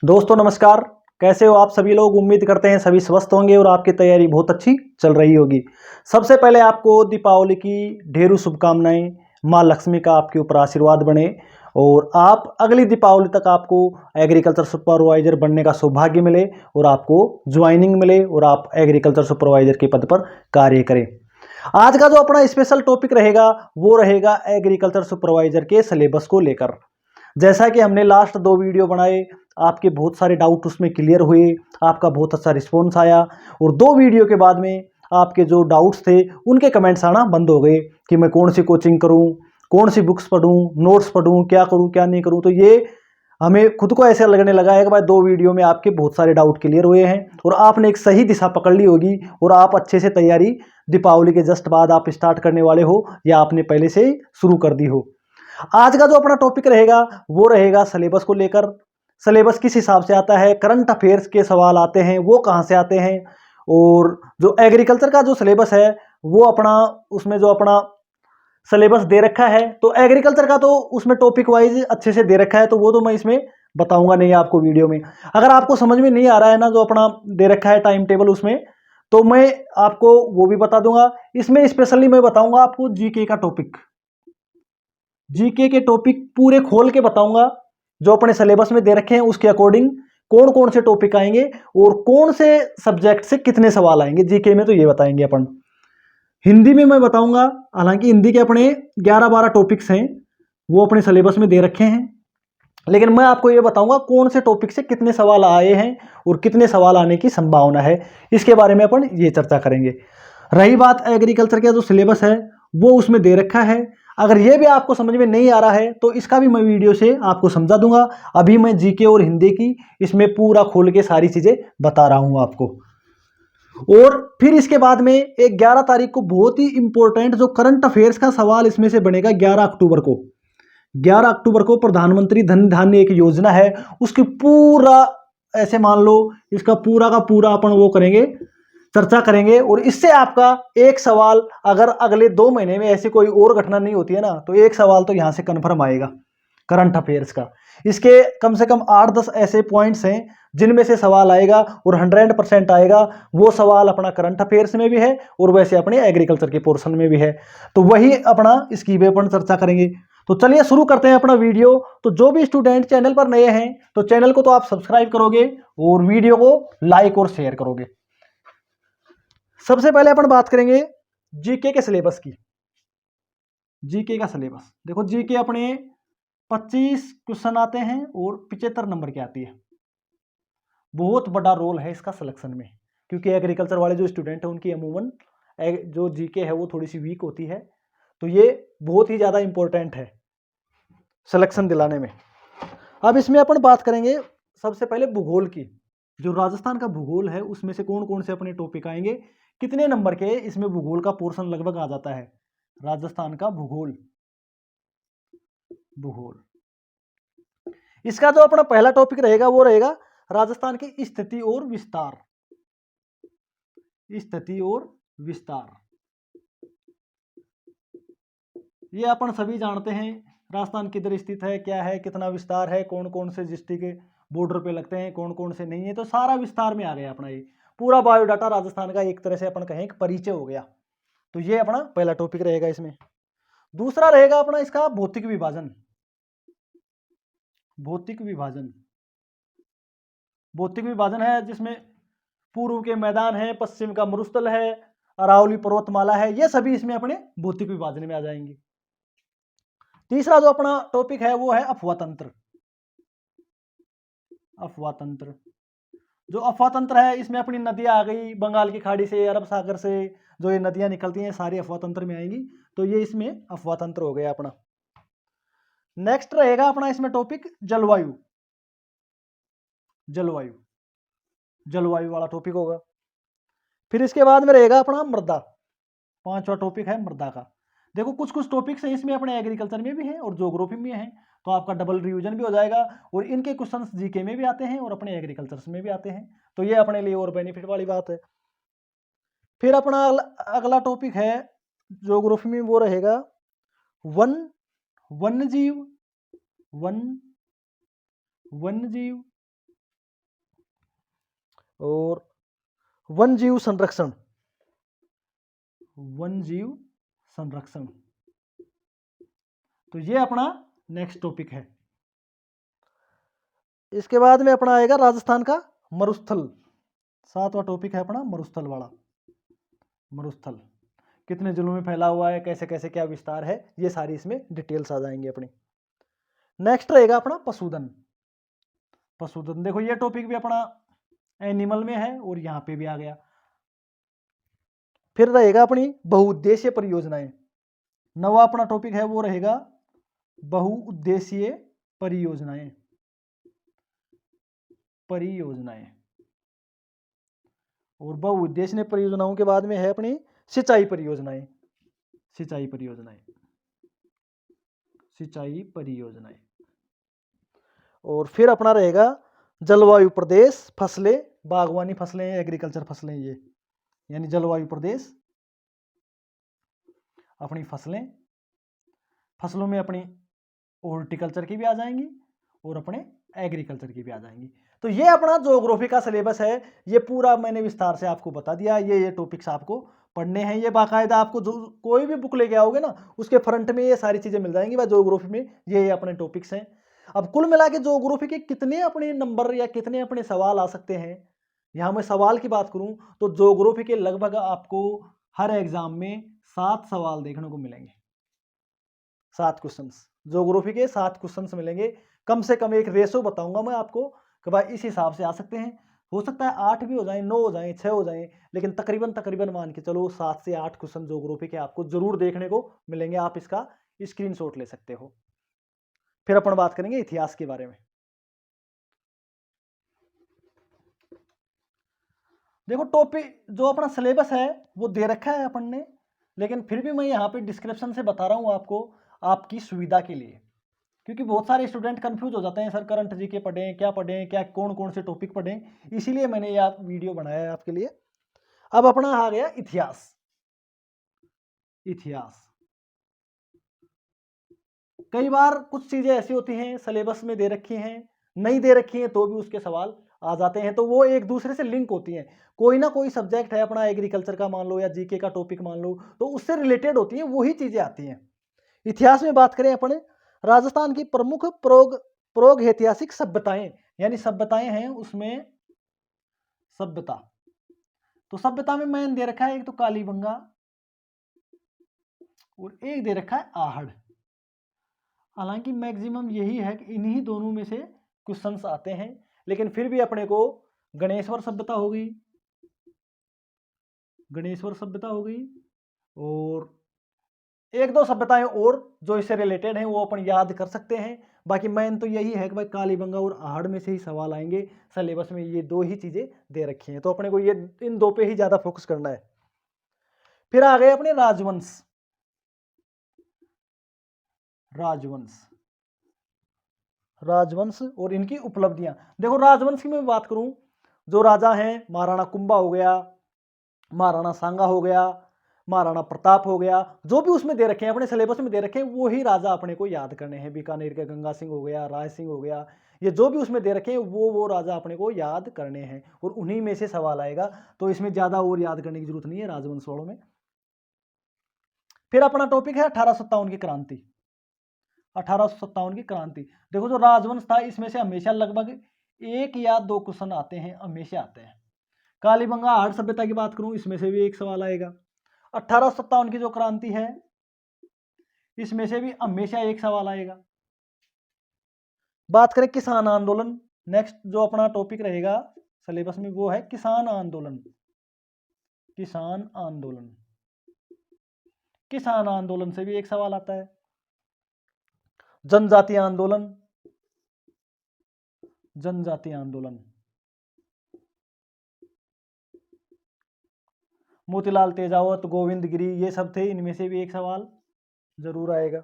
दोस्तों नमस्कार। कैसे हो आप सभी लोग। उम्मीद करते हैं सभी स्वस्थ होंगे और आपकी तैयारी बहुत अच्छी चल रही होगी। सबसे पहले आपको दीपावली की ढेरों शुभकामनाएं। माँ लक्ष्मी का आपके ऊपर आशीर्वाद बने और आप अगली दीपावली तक आपको एग्रीकल्चर सुपरवाइजर बनने का सौभाग्य मिले और आपको ज्वाइनिंग मिले और आप एग्रीकल्चर सुपरवाइजर के पद पर कार्य करें। आज का जो अपना स्पेशल टॉपिक रहेगा वो रहेगा एग्रीकल्चर सुपरवाइजर के सिलेबस को लेकर। जैसा कि हमने लास्ट 2 वीडियो बनाए, आपके बहुत सारे डाउट उसमें क्लियर हुए, आपका बहुत अच्छा रिस्पॉन्स आया और 2 वीडियो के बाद में आपके जो डाउट्स थे उनके कमेंट्स आना बंद हो गए कि मैं कौन सी कोचिंग करूं, कौन सी बुक्स पढूं, नोट्स पढूं, क्या करूं क्या नहीं करूं। तो ये हमें खुद को ऐसे लगने लगा है कि भाई 2 वीडियो में आपके बहुत सारे डाउट क्लियर हुए हैं और आपने एक सही दिशा पकड़ ली होगी और आप अच्छे से तैयारी दीपावली के जस्ट बाद आप स्टार्ट करने वाले हो या आपने पहले से ही शुरू कर दी हो। आज का जो अपना टॉपिक रहेगा वो रहेगा सिलेबस को लेकर। सिलेबस किस हिसाब से आता है, करंट अफेयर्स के सवाल आते हैं वो कहाँ से आते हैं, और जो एग्रीकल्चर का जो सिलेबस है वो अपना उसमें जो अपना सिलेबस दे रखा है तो एग्रीकल्चर का तो उसमें टॉपिक वाइज अच्छे से दे रखा है, तो वो तो मैं इसमें बताऊंगा नहीं आपको वीडियो में। अगर आपको समझ में नहीं आ रहा है ना जो अपना दे रखा है टाइम टेबल उसमें, तो मैं आपको वो भी बता दूंगा। इसमें स्पेशली मैं बताऊंगा आपको जीके का टॉपिक, जीके के टॉपिक पूरे खोल के बताऊंगा जो अपने सिलेबस में दे रखे हैं उसके अकॉर्डिंग कौन कौन से टॉपिक आएंगे और कौन से सब्जेक्ट से कितने सवाल आएंगे। जीके में तो ये बताएंगे अपन। हिंदी में मैं बताऊंगा, हालांकि हिंदी के अपने 11-12 टॉपिक्स हैं वो अपने सिलेबस में दे रखे हैं, लेकिन मैं आपको ये बताऊंगा कौन से टॉपिक से कितने सवाल आए हैं और कितने सवाल आने की संभावना है, इसके बारे में अपन ये चर्चा करेंगे। रही बात एग्रीकल्चर का जो सिलेबस है वो उसमें दे रखा है। अगर ये भी आपको समझ में नहीं आ रहा है तो इसका भी मैं वीडियो से आपको समझा दूंगा। अभी मैं जीके और हिंदी की इसमें पूरा खोल के सारी चीजें बता रहा हूं आपको। और फिर इसके बाद में एक 11 तारीख को बहुत ही इंपॉर्टेंट जो करंट अफेयर्स का सवाल इसमें से बनेगा। 11 अक्टूबर को, 11 अक्टूबर को प्रधानमंत्री धन धान्य एक योजना है, उसकी पूरा ऐसे मान लो इसका पूरा का पूरा अपन वो करेंगे, चर्चा करेंगे। और इससे आपका एक सवाल, अगर अगले 2 महीने में ऐसी कोई और घटना नहीं होती है ना, तो एक सवाल तो यहां से कन्फर्म आएगा करंट अफेयर्स का। इसके कम से कम 8-10 ऐसे पॉइंट्स हैं जिनमें से सवाल आएगा और 100% आएगा। वो सवाल अपना करंट अफेयर्स में भी है और वैसे अपने एग्रीकल्चर के पोर्शन में भी है, तो वही अपना इसकी भी अपन चर्चा करेंगे। तो चलिए शुरू करते हैं अपना वीडियो। तो जो भी स्टूडेंट चैनल पर नए हैं तो चैनल को तो आप सब्सक्राइब करोगे और वीडियो को लाइक और शेयर करोगे। सबसे पहले अपन बात करेंगे जीके के सिलेबस की। जीके का सिलेबस देखो, जीके अपने 25 क्वेश्चन आते हैं और 75 नंबर की आती है। बहुत बड़ा रोल है इसका सिलेक्शन में, क्योंकि एग्रीकल्चर वाले जो स्टूडेंट हैं उनकी अमूमन जो जीके है वो थोड़ी सी वीक होती है, तो ये बहुत ही ज़्यादा इंपॉर्टेंट है सिलेक्शन दिलाने में। अब इसमें अपन बात करेंगे सबसे पहले भूगोल की। जो राजस्थान का भूगोल है उसमें से कौन कौन से अपने टॉपिक आएंगे, कितने नंबर के इसमें भूगोल का पोर्शन लगभग आ जाता है। राजस्थान का भूगोल, भूगोल इसका जो अपना पहला टॉपिक रहेगा वो रहेगा राजस्थान की स्थिति और विस्तार। स्थिति और विस्तार ये अपन सभी जानते हैं, राजस्थान किधर स्थित है, क्या है, कितना विस्तार है, कौन कौन से डिस्ट्रिक्ट बॉर्डर पे लगते हैं, कौन कौन से नहीं है, तो सारा विस्तार में आ गया अपना ये पूरा बायोडाटा राजस्थान का। एक तरह से अपन कहें एक परिचय हो गया। तो ये अपना पहला टॉपिक रहेगा इसमें। दूसरा रहेगा अपना इसका भौतिक विभाजन। भौतिक विभाजन, भौतिक विभाजन है जिसमें पूर्व के मैदान है, पश्चिम का मरुस्थल है, अरावली पर्वतमाला है, ये सभी इसमें अपने भौतिक विभाजन में आ जाएंगे। तीसरा जो अपना टॉपिक है वो है अफवाह तंत्र। अफवाह तंत्र, जो अफवाह तंत्र है इसमें अपनी नदियां आ गई बंगाल की खाड़ी से, अरब सागर से जो ये नदियां निकलती हैं सारी अफवाह तंत्र में आएंगी, तो ये इसमें अफवाह तंत्र हो गया अपना। नेक्स्ट रहेगा अपना इसमें टॉपिक जलवायु। जलवायु, जलवायु वाला टॉपिक होगा। फिर इसके बाद में रहेगा अपना मृदा। 5वां टॉपिक है मृदा का। देखो कुछ कुछ टॉपिक्स हैं इसमें अपने एग्रीकल्चर में भी हैं और ज्योग्राफी में हैं, तो आपका डबल रिवीजन भी हो जाएगा और इनके क्वेश्चंस जीके में भी आते हैं और अपने एग्रीकल्चर में भी आते हैं, तो ये अपने लिए और बेनिफिट वाली बात है। फिर अपना अगला टॉपिक है ज्योग्राफी में, वो रहेगा वन, वन्य जीव, वन, वन्य जीव और वन जीव संरक्षण, वन जीव संरक्षण। तो ये अपना नेक्स्ट टॉपिक है। इसके बाद में अपना आएगा राजस्थान का मरुस्थल। 7वां टॉपिक है अपना मरुस्थल वाला। मरुस्थल कितने जिलों में फैला हुआ है, कैसे कैसे क्या विस्तार है, ये सारी इसमें डिटेल्स आ जाएंगे अपनी। नेक्स्ट रहेगा अपना पशुधन। पशुधन देखो ये टॉपिक भी अपना एनिमल में है और यहाँ पे भी आ गया। फिर रहेगा अपनी बहुउद्देशीय परियोजनाएं। 9वां अपना टॉपिक है वो रहेगा बहुउद्देशीय परियोजनाएं। परियोजनाएं और बहुउद्देशीय परियोजनाओं के बाद में है अपनी सिंचाई परियोजनाएं। सिंचाई परियोजनाएं, सिंचाई परियोजनाएं। और फिर अपना रहेगा जलवायु प्रदेश फसलें, बागवानी फसलें, एग्रीकल्चर फसलें, ये यानी जलवायु प्रदेश अपनी फसलें, फसलों में अपनी हॉर्टिकल्चर की भी आ जाएंगी और अपने एग्रीकल्चर की भी आ जाएंगी। तो ये अपना ज्योग्राफी का सिलेबस है। ये पूरा मैंने विस्तार से आपको बता दिया। ये टॉपिक्स आपको पढ़ने हैं। ये बाकायदा आपको जो कोई भी बुक लेके आओगे ना उसके फ्रंट में ये सारी चीजें मिल जाएंगी। ज्योग्राफी में ये अपने टॉपिक्स हैं। अब कुल मिला के ज्योग्राफी के कितने अपने नंबर या कितने अपने सवाल आ सकते हैं, यहाँ मैं सवाल की बात करूं तो ज्योग्राफी के लगभग आपको हर एग्जाम में 7 सवाल देखने को मिलेंगे। 7 क्वेश्चंस ज्योग्राफी के 7 क्वेश्चंस मिलेंगे। कम से कम एक रेशो बताऊंगा मैं आपको कि भाई इस हिसाब से आ सकते हैं। हो सकता है 8 भी हो जाए, 9 हो जाए, 6 हो जाए, लेकिन तकरीबन मान के चलो 7 से 8 क्वेश्चन ज्योग्राफी के आपको जरूर देखने को मिलेंगे। आप इसका स्क्रीनशॉट ले सकते हो। फिर अपन बात करेंगे इतिहास के बारे में। देखो टॉपिक जो अपना सिलेबस है वो दे रखा है अपन ने, लेकिन फिर भी मैं यहाँ पे डिस्क्रिप्शन से बता रहा हूँ आपको आपकी सुविधा के लिए, क्योंकि बहुत सारे स्टूडेंट कंफ्यूज हो जाते हैं सर करंट जीके पढ़ें, क्या पढ़ें, क्या कौन कौन से टॉपिक पढ़ें, इसीलिए मैंने ये वीडियो बनाया है आपके लिए। अब अपना आ गया इतिहास। इतिहास कई बार कुछ चीजें ऐसी होती हैं सिलेबस में दे रखी हैं, नहीं दे रखी हैं तो भी उसके सवाल आ जाते हैं, तो वो एक दूसरे से लिंक होती हैं। कोई ना कोई सब्जेक्ट है अपना एग्रीकल्चर का मान लो या जीके का टॉपिक मान लो, तो उससे रिलेटेड होती हैं, वही चीजें आती हैं। इतिहास में बात करें अपने राजस्थान की प्रमुख प्रोग ऐतिहासिक सभ्यताएं, यानी सभ्यताएं हैं उसमें सभ्यता। तो सभ्यता में मैंने दे रखा है एक तो कालीबंगा और एक दे रखा है आहड़। हालांकि मैक्सिमम यही है कि इन्हीं दोनों में से क्वेश्चंस आते हैं, लेकिन फिर भी अपने को गणेश्वर सभ्यता हो गई, गणेश्वर सभ्यता हो गई, और एक दो सभ्यताएं और जो इससे रिलेटेड हैं वो अपन याद कर सकते हैं। बाकी मेन तो यही है कि भाई कालीबंगा और आहड़ में से ही सवाल आएंगे। सिलेबस में ये दो ही चीजें दे रखी हैं, तो अपने को ये इन दो पे ही ज्यादा फोकस करना है। फिर आ गए अपने राजवंश। राजवंश, राजवंश और इनकी उपलब्धियां। देखो राजवंश की मैं बात करूं, जो राजा हैं महाराणा कुंभा हो गया, महाराणा सांगा हो गया, महाराणा प्रताप हो गया, जो भी उसमें दे रखे हैं अपने सिलेबस में दे रखे हैं वो ही राजा अपने को याद करने हैं। बीकानेर के गंगा सिंह हो गया, राय सिंह हो गया, ये जो भी उसमें दे रखे हैं वो राजा अपने को याद करने हैं और उन्हीं में से सवाल आएगा। तो इसमें ज्यादा और याद करने की जरूरत नहीं है राजवंश वालों में। फिर अपना टॉपिक है 1857 की क्रांति। 1857 की क्रांति, देखो जो राजवंश था इसमें से हमेशा लगभग 1 या 2 क्वेश्चन आते हैं, हमेशा आते हैं। कालीबंगा आहड़ सभ्यता की बात करूं इसमें से भी एक सवाल आएगा। 1857 की जो क्रांति है इसमें से भी हमेशा एक सवाल आएगा। बात करें किसान आंदोलन, नेक्स्ट जो अपना टॉपिक रहेगा सिलेबस में वो है किसान आंदोलन। किसान आंदोलन, किसान आंदोलन से भी एक सवाल आता है। जनजातीय आंदोलन, जनजातीय आंदोलन, मोतीलाल तेजावत, गोविंद गिरी, ये सब थे, इनमें से भी एक सवाल जरूर आएगा।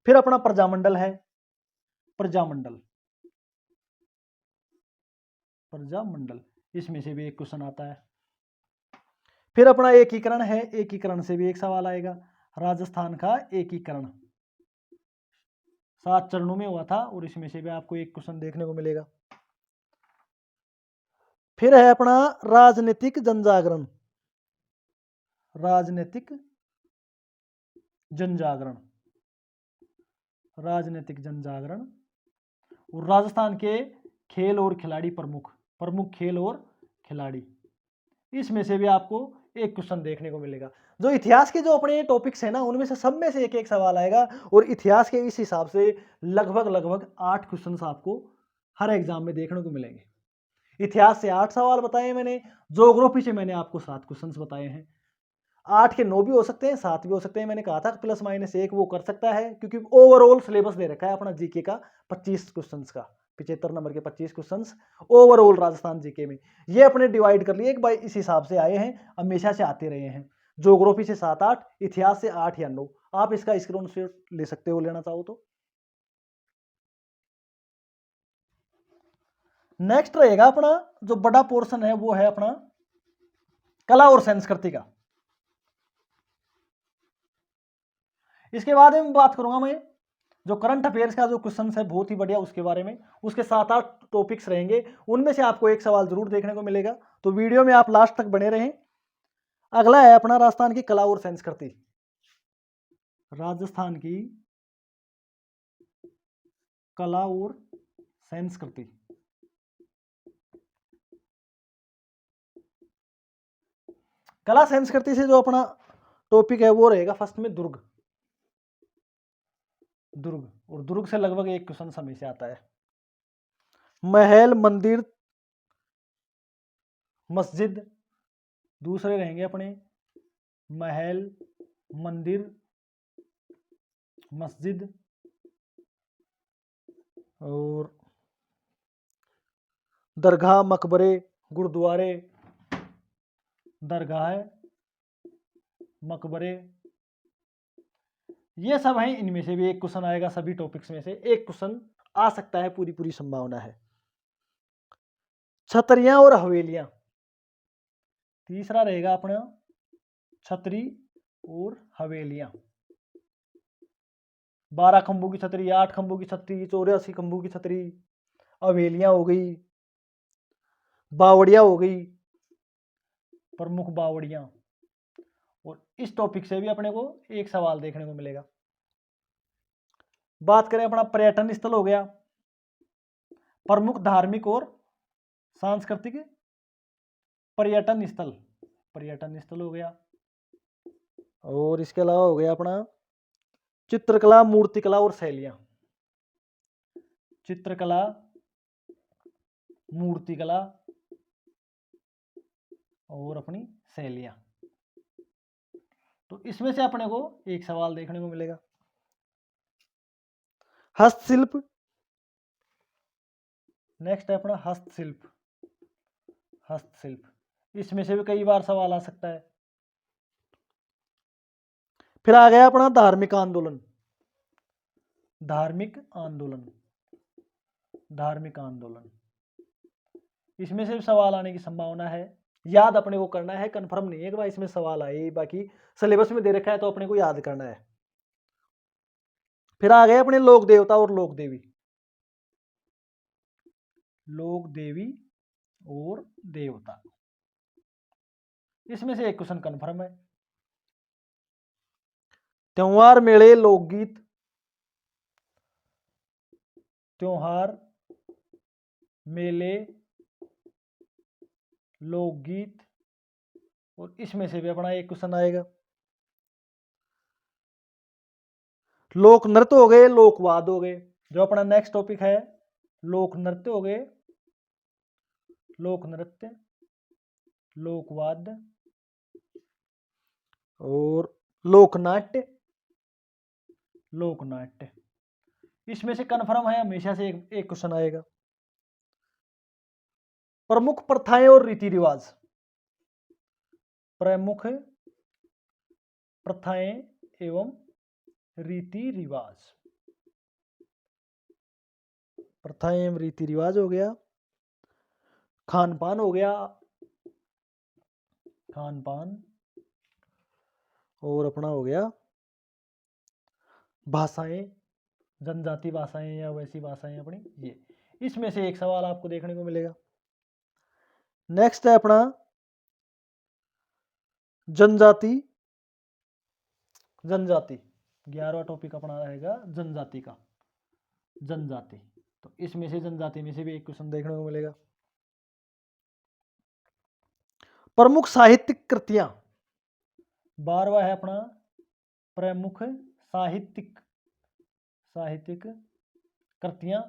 फिर अपना प्रजामंडल है, प्रजामंडल, प्रजामंडल, इसमें से भी एक क्वेश्चन आता है। फिर अपना एकीकरण है, एकीकरण से भी एक सवाल आएगा। राजस्थान का एकीकरण 7 चरणों में हुआ था और इसमें से भी आपको एक क्वेश्चन देखने को मिलेगा। फिर है अपना राजनीतिक जनजागरण, राजनीतिक जनजागरण, राजनीतिक जनजागरण। और राजस्थान के खेल और खिलाड़ी प्रमुख, प्रमुख खेल और खिलाड़ी, इसमें से भी आपको एक क्वेश्चन देखने को मिलेगा। जो इतिहास के जो अपने टॉपिक्स है ना, उनमें से सब में से एक एक सवाल आएगा। और इतिहास के इस हिसाब से लगभग 8 क्वेश्चन आपको हर एग्जाम में देखने को मिलेंगे। इतिहास से 8 सवाल बताए मैंने, ज्योग्राफी से मैंने आपको 7 क्वेश्चन बताए हैं। 8 के 9 भी हो सकते हैं, 7 भी हो सकते हैं। मैंने कहा था प्लस माइनस 1 वो कर सकता है, क्योंकि ओवरऑल सिलेबस दे रखा है अपना जीके का 25 क्वेश्चन का, 75 नंबर के 25 क्वेश्चन ओवरऑल राजस्थान जीके में। ये अपने डिवाइड कर लिए भाई, इस हिसाब से आए हैं, हमेशा से आते रहे हैं। ज्योग्राफी से 7-8, इतिहास से 8 या 9। आप इसका स्क्रीनशॉट ले सकते हो, लेना चाहो तो। नेक्स्ट रहेगा अपना जो बड़ा पोर्शन है, वो है अपना कला और संस्कृति का। इसके बाद में बात करूंगा मैं जो करंट अफेयर्स का जो क्वेश्चन है, बहुत ही बढ़िया, उसके बारे में। उसके 7-8 टॉपिक्स रहेंगे, उनमें से आपको एक सवाल जरूर देखने को मिलेगा, तो वीडियो में आप लास्ट तक बने रहें। अगला है अपना राजस्थान की कला और संस्कृति, राजस्थान की कला और संस्कृति। कला संस्कृति से जो अपना टॉपिक है वो रहेगा फर्स्ट में दुर्ग, दुर्ग। और दुर्ग से लगभग एक क्वेश्चन हमेशा आता है। महल, मंदिर, मस्जिद, दूसरे रहेंगे अपने महल, मंदिर, मस्जिद और दरगाह, मकबरे, गुरुद्वारे, दरगाह, मकबरे, ये सब हैं। इनमें से भी एक क्वेश्चन आएगा, सभी टॉपिक्स में से एक क्वेश्चन आ सकता है, पूरी पूरी संभावना है। छतरियां और हवेलियां, तीसरा रहेगा अपना छतरी और हवेलियां। 12 खंभों की छतरी, 8 खंभों की छतरी, 84 खंभों की छतरी, हवेलियां हो गई, बावड़ियां हो गई, प्रमुख बावड़ियां। और इस टॉपिक से भी अपने को एक सवाल देखने को मिलेगा। बात करें अपना पर्यटन स्थल हो गया, प्रमुख धार्मिक और सांस्कृतिक पर्यटन स्थल, पर्यटन स्थल हो गया। और इसके अलावा हो गया अपना चित्रकला, मूर्तिकला और शैलियां, चित्रकला, मूर्तिकला और अपनी शैलियां। तो इसमें से अपने को एक सवाल देखने को मिलेगा। हस्तशिल्प, नेक्स्ट है अपना हस्तशिल्प, हस्तशिल्प, इसमें से भी कई बार सवाल आ सकता है। फिर आ गया अपना धार्मिक आंदोलन, धार्मिक आंदोलन, धार्मिक आंदोलन, इसमें से भी सवाल आने की संभावना है। याद अपने को करना है, कंफर्म नहीं है कि भाई इसमें सवाल आए, बाकी सिलेबस में दे रखा है तो अपने को याद करना है। फिर आ गए अपने लोक देवता और लोक देवी, लोक देवी और देवता, इसमें से एक क्वेश्चन कंफर्म है। त्योहार, मेले, लोकगीत, त्योहार, मेले, लोकगीत, और इसमें से भी अपना एक क्वेश्चन आएगा। लोक नृत्य हो गए, लोकवाद हो गए, जो अपना नेक्स्ट टॉपिक है। लोक नृत्य हो गए, लोक नृत्य, लोकवाद और लोकनाट्य, लोकनाट्य, इसमें से कंफर्म है, हमेशा से एक क्वेश्चन आएगा। प्रमुख प्रथाएं और रीति रिवाज, प्रमुख प्रथाएं एवं रीति रिवाज, प्रथाएं एवं रीति रिवाज हो गया। खान पान हो गया, खान पान, और अपना हो गया भाषाएं, जनजाति भाषाएं या वैसी भाषाएं अपनी, ये इसमें से एक सवाल आपको देखने को मिलेगा। नेक्स्ट है अपना जनजाति। जनजाति 11वां टॉपिक अपना रहेगा जनजाति का। जनजाति, तो इसमें से जनजाति में से भी एक क्वेश्चन देखने को मिलेगा। प्रमुख साहित्यिक कृतियां, 12वां है अपना प्रमुख साहित्यिक कृतियां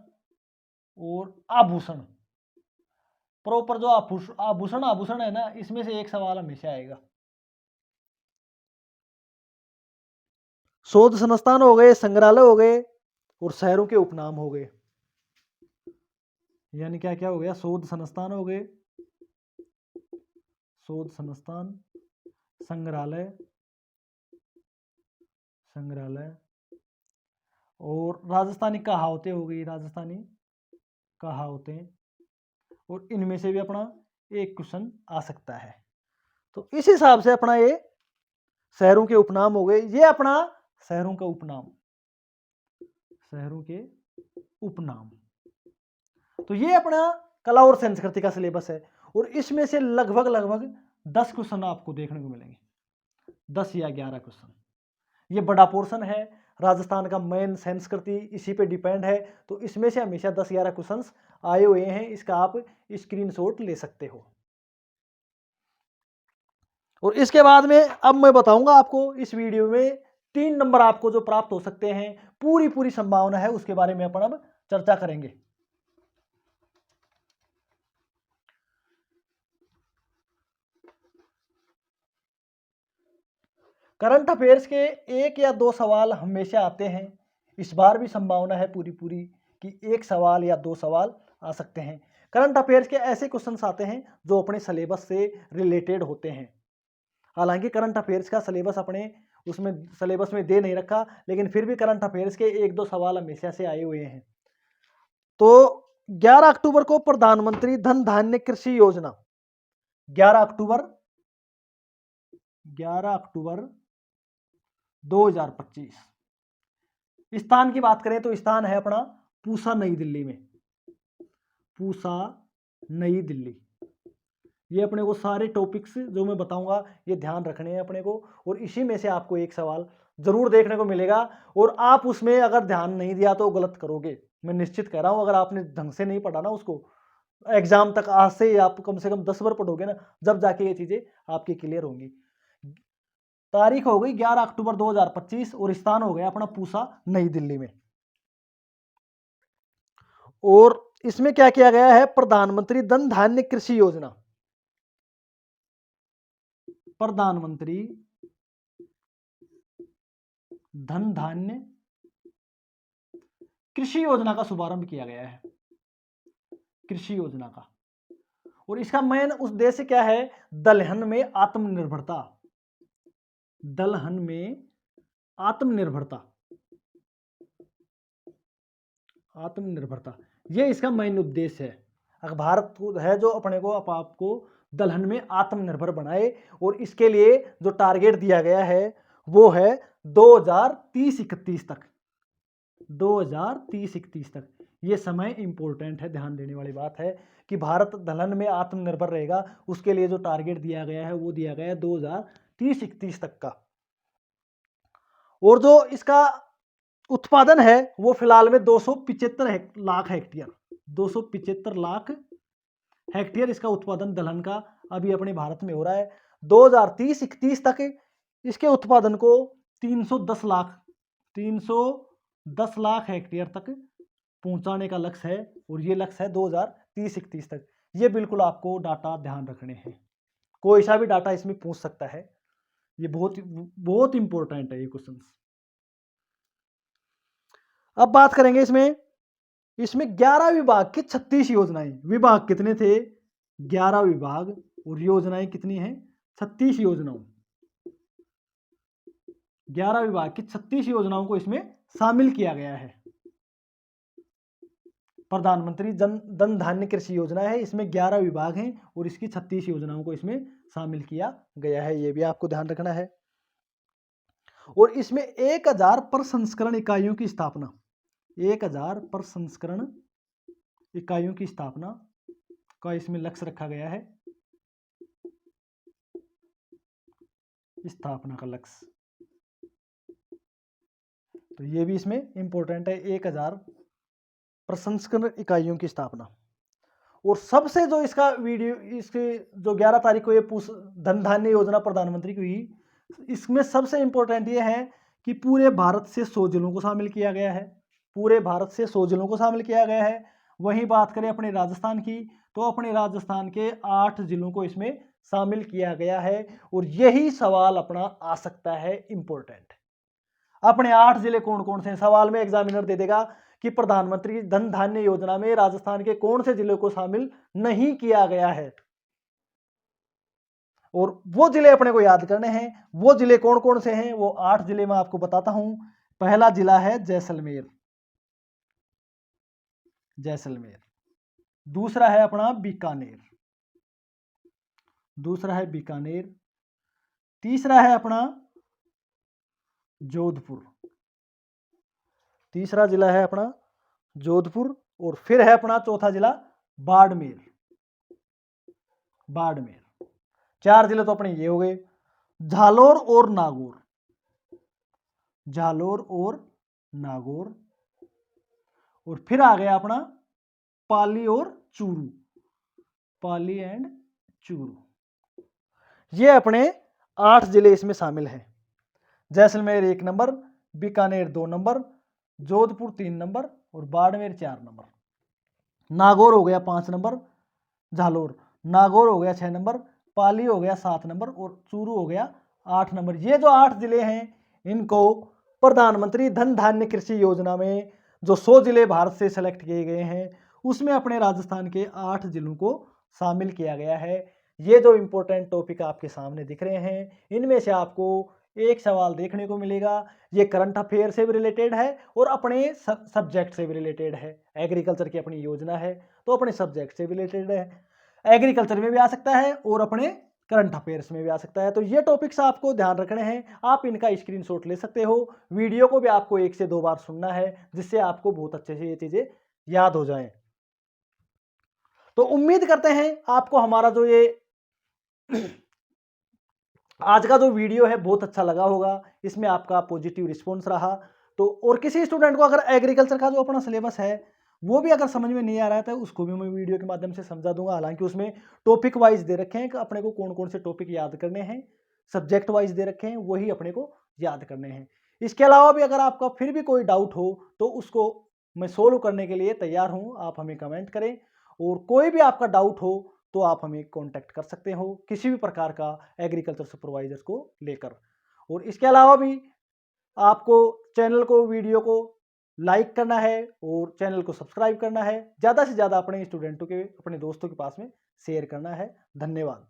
और आभूषण। प्रॉपर जो आभूषण है ना, इसमें से एक सवाल हमेशा आएगा। शोध संस्थान हो गए, संग्रहालय हो गए और शहरों के उपनाम हो गए। यानी क्या क्या हो गया? शोध संस्थान हो गए, शोध संस्थान, संग्रहालय और राजस्थानी कहावतें हो गई, राजस्थानी कहावतें। और इनमें से भी अपना एक क्वेश्चन आ सकता है। तो इस हिसाब से अपना ये शहरों के उपनाम हो गए। ये अपना शहरों का उपनाम, शहरों के उपनाम। तो ये अपना कला और संस्कृति का सिलेबस है और इसमें से लगभग 10 क्वेश्चन आपको देखने को मिलेंगे, 10 या 11 क्वेश्चन। ये बड़ा पोर्शन है, राजस्थान का मेन संस्कृति इसी पे डिपेंड है, तो इसमें से हमेशा 10-11 क्वेश्चंस आए हुए हैं। इसका आप स्क्रीनशॉट ले सकते हो। और इसके बाद में अब मैं बताऊंगा आपको इस वीडियो में 3 नंबर आपको जो प्राप्त हो सकते हैं, पूरी संभावना है, उसके बारे में अपन अब चर्चा करेंगे। करंट अफेयर्स के 1 या 2 सवाल हमेशा आते हैं। इस बार भी संभावना है पूरी कि 1 सवाल या 2 सवाल आ सकते हैं। करंट अफेयर्स के ऐसे क्वेश्चंस आते हैं जो अपने सिलेबस से रिलेटेड होते हैं। हालांकि करंट अफेयर्स का सिलेबस अपने उसमें सिलेबस में दे नहीं रखा, लेकिन फिर भी करंट अफेयर्स के 1-2 सवाल हमेशा से आए हुए हैं। तो 11 अक्टूबर को प्रधानमंत्री धन धान्य कृषि योजना, 11 अक्टूबर 2025। स्थान की बात करें तो स्थान है अपना पूसा, नई दिल्ली में। पूसा, नई दिल्ली। ये अपने को सारे टॉपिक्स जो मैं बताऊंगा ये ध्यान रखने हैं अपने को, और इसी में से आपको एक सवाल जरूर देखने को मिलेगा। और आप उसमें अगर ध्यान नहीं दिया तो गलत करोगे, मैं निश्चित कह रहा हूं। अगर आपने ढंग से नहीं पढ़ा ना उसको, एग्जाम तक आज से ही आप कम से कम 10 बार पढ़ोगे ना, जब जाके ये चीजें आपकी क्लियर होंगी। तारीख हो गई 11 अक्टूबर 2025 और स्थान हो गया अपना पूसा, नई दिल्ली में। और इसमें क्या किया गया है? प्रधानमंत्री धन धान्य कृषि योजना, प्रधानमंत्री धन धान्य कृषि योजना का शुभारंभ किया गया है, कृषि योजना का। और इसका मेन उद्देश्य क्या है? दलहन में आत्मनिर्भरता, दलहन में आत्मनिर्भरता, ये इसका मेन उद्देश्य है। अगर भारत है जो अपने को आपको दलहन में आत्मनिर्भर बनाए, और इसके लिए जो टारगेट दिया गया है वो है 2030-31 तक, 2030-31 तक। ये समय इंपॉर्टेंट है, ध्यान देने वाली बात है कि भारत दलहन में आत्मनिर्भर रहेगा। उसके लिए जो टारगेट दिया गया है वो दिया गया है 2030-31 तक का। और जो इसका उत्पादन है वो फिलहाल में 275 लाख हेक्टेयर, 275 लाख हेक्टेयर इसका उत्पादन दलहन का अभी अपने भारत में हो रहा है। 2030-31 तक इसके उत्पादन को 310 लाख हेक्टेयर तक पहुंचाने का लक्ष्य है, और ये लक्ष्य है 2030-31 तक। ये बिल्कुल आपको डाटा ध्यान रखने हैं, कोई सा भी डाटा इसमें पूछ सकता है। ये बहुत इंपॉर्टेंट है ये क्वेश्चन। अब बात करेंगे इसमें 11 विभाग की 36 योजनाएं। विभाग कितने थे? 11 विभाग, और योजनाएं कितनी हैं? 36 योजनाओं। 11 विभाग की 36 योजनाओं को इसमें शामिल किया गया है। प्रधानमंत्री धन धान्य कृषि योजना है, इसमें 11 विभाग हैं और इसकी 36 योजनाओं को इसमें शामिल किया गया है। ये भी आपको ध्यान रखना है। और इसमें 1000 प्रसंस्करण इकाइयों की स्थापना, 1000 प्रसंस्करण इकाइयों की स्थापना का इसमें लक्ष्य रखा गया है। स्थापना का लक्ष्य। तो ये भी इसमें इंपॉर्टेंट है, 1000 प्रसंस्करण इकाइयों की स्थापना। और सबसे जो इसका वीडियो, इसके जो 11 तारीख को ये धन धान्य योजना प्रधानमंत्री की हुई, इसमें सबसे इंपॉर्टेंट ये है कि पूरे भारत से 100 जिलों को शामिल किया गया है। पूरे भारत से 100 जिलों को शामिल किया गया है। वहीं बात करें अपने राजस्थान की, तो अपने राजस्थान के 8 जिलों को इसमें शामिल किया गया है। और यही सवाल अपना आ सकता है इंपॉर्टेंट, अपने 8 जिले कौन कौन से? सवाल में एग्जामिनर दे देगा कि प्रधानमंत्री धन धान्य योजना में राजस्थान के कौन से जिले को शामिल नहीं किया गया है, और वो जिले अपने को याद करने हैं। वो जिले कौन कौन से हैं? वो 8 जिले मैं आपको बताता हूं। पहला जिला है जैसलमेर, जैसलमेर। दूसरा है अपना बीकानेर, दूसरा है बीकानेर। तीसरा है अपना जोधपुर, तीसरा जिला है अपना जोधपुर। और फिर है अपना चौथा जिला बाड़मेर, बाड़मेर। 4 जिले तो अपने ये हो गए, झालोर और नागौर, झालोर और नागौर। और फिर आ गया अपना पाली और चूरू, पाली एंड चूरू। ये अपने 8 जिले इसमें शामिल हैं। Jaisalmer 1 number, Bikaner 2 number, Jodhpur 3 number और बाड़मेर 4 नंबर। नागौर हो गया 5 नंबर, झालोर नागौर हो गया 6 नंबर, पाली हो गया 7 नंबर और चूरू हो गया 8 नंबर। ये जो 8 जिले हैं, इनको प्रधानमंत्री धन धान्य कृषि योजना में जो 100 जिले भारत से सेलेक्ट किए गए हैं, उसमें अपने राजस्थान के 8 जिलों को शामिल किया गया है। ये जो इंपॉर्टेंट टॉपिक आपके सामने दिख रहे हैं, इनमें से आपको एक सवाल देखने को मिलेगा। ये करंट अफेयर से भी रिलेटेड है और अपने सब्जेक्ट से भी रिलेटेड है। एग्रीकल्चर की अपनी योजना है तो अपने सब्जेक्ट से भी रिलेटेड है, एग्रीकल्चर में भी आ सकता है और अपने करंट अफेयर्स में भी आ सकता है। तो ये टॉपिक्स आपको ध्यान रखने हैं, आप इनका स्क्रीनशॉट ले सकते हो। वीडियो को भी आपको 1 से 2 बार सुनना है, जिससे आपको बहुत अच्छे से ये चीजें याद हो जाएं। तो उम्मीद करते हैं आपको हमारा जो ये आज का जो वीडियो है बहुत अच्छा लगा होगा, इसमें आपका पॉजिटिव रिस्पॉन्स रहा। तो और किसी स्टूडेंट को अगर एग्रीकल्चर का जो अपना सिलेबस है वो भी अगर समझ में नहीं आ रहा है तो उसको भी मैं वीडियो के माध्यम से समझा दूंगा। हालांकि उसमें टॉपिक वाइज दे रखे हैं कि अपने को कौन कौन से टॉपिक याद करने हैं, सब्जेक्ट वाइज दे रखे हैं, वही अपने को याद करने हैं। इसके अलावा भी अगर आपका फिर भी कोई डाउट हो तो उसको मैं सोल्व करने के लिए तैयार हूँ। आप हमें कमेंट करें और कोई भी आपका डाउट हो तो आप हमें कांटेक्ट कर सकते हो किसी भी प्रकार का एग्रीकल्चर सुपरवाइजर को लेकर। और इसके अलावा भी आपको चैनल को, वीडियो को लाइक करना है और चैनल को सब्सक्राइब करना है। ज़्यादा से ज़्यादा अपने स्टूडेंटों के, अपने दोस्तों के पास में शेयर करना है। धन्यवाद।